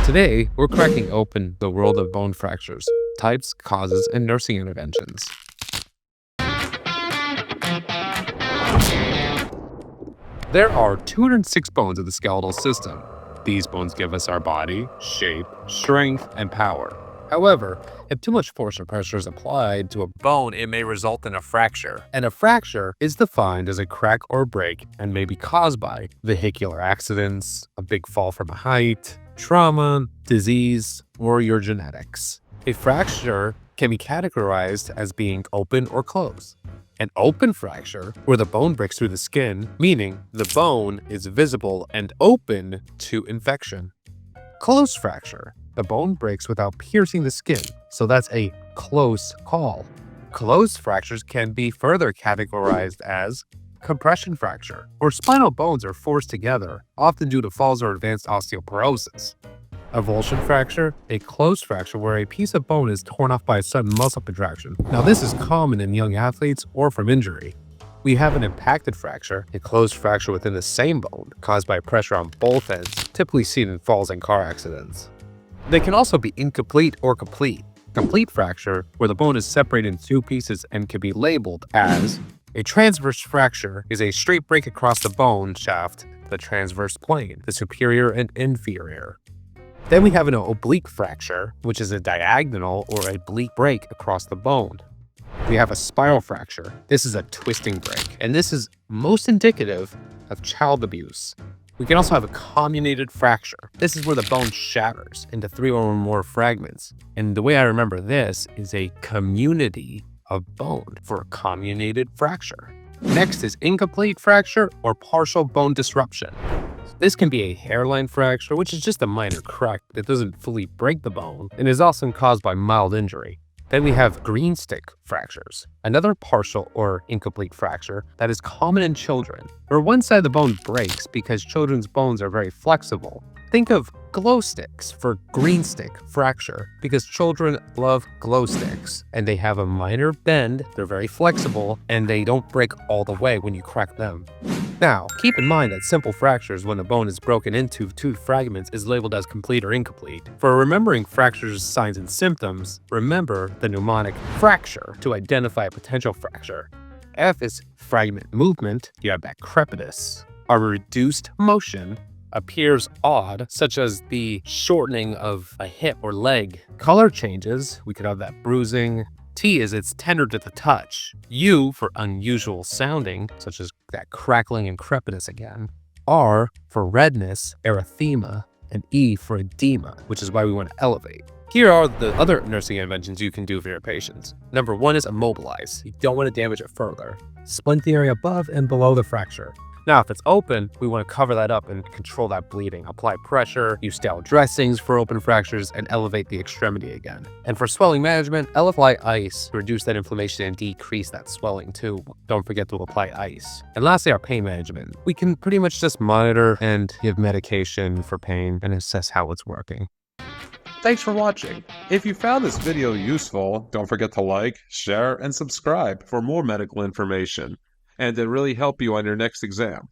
Today, we're cracking open the world of bone fractures, types, causes, and nursing interventions. There are 206 bones in the skeletal system. These bones give us our body, shape, strength, and power. However, if too much force or pressure is applied to a bone, it may result in a fracture. And a fracture is defined as a crack or break and may be caused by vehicular accidents, a big fall from a height, trauma, disease, or your genetics. A fracture can be categorized as being open or closed. An open fracture, where the bone breaks through the skin, meaning the bone is visible and open to infection. Closed fracture, the bone breaks without piercing the skin, so that's a close call. Closed fractures can be further categorized as compression fracture, where spinal bones are forced together, often due to falls or advanced osteoporosis. Avulsion fracture, a closed fracture where a piece of bone is torn off by a sudden muscle contraction. Now, this is common in young athletes or from injury. We have an impacted fracture, a closed fracture within the same bone caused by pressure on both ends, typically seen in falls and car accidents. They can also be incomplete or complete. Complete fracture, where the bone is separated into two pieces and can be labeled as a transverse fracture, is a straight break across the bone shaft, the transverse plane, the superior and inferior. Then we have an oblique fracture, which is a diagonal or oblique break across the bone. We have a spiral fracture. This is a twisting break, and this is most indicative of child abuse. We can also have a comminuted fracture. This is where the bone shatters into 3 or more fragments. And the way I remember this is a community of bone for a comminuted fracture. Next is incomplete fracture or partial bone disruption. This can be a hairline fracture, which is just a minor crack that doesn't fully break the bone and is often caused by mild injury. Then we have greenstick fractures, another partial or incomplete fracture that is common in children, where one side of the bone breaks because children's bones are very flexible. Think of glow sticks for greenstick fracture because children love glow sticks and they have a minor bend, they're very flexible, and they don't break all the way when you crack them. Now, keep in mind that simple fractures when a bone is broken into 2 fragments is labeled as complete or incomplete. For remembering fractures, signs, and symptoms, remember the mnemonic fracture to identify a potential fracture. F is fragment movement, you have that crepitus. A reduced motion appears odd, such as the shortening of a hip or leg. Color changes, we could have that bruising. T is it's tender to the touch. U for unusual sounding, such as that crackling and crepitus again. R for redness, erythema, and E for edema, which is why we want to elevate. Here are the other nursing interventions you can do for your patients. Number 1 is immobilize. You don't want to damage it further. Splint the area above and below the fracture. Now, if it's open, we want to cover that up and control that bleeding. Apply pressure, use stale dressings for open fractures, and elevate the extremity again. And for swelling management, apply ice to reduce that inflammation and decrease that swelling too. Don't forget to apply ice. And lastly, our pain management. We can pretty much just monitor and give medication for pain and assess how it's working. Thanks for watching. If you found this video useful, don't forget to like, share, and subscribe for more medical information. And to really help you on your next exam.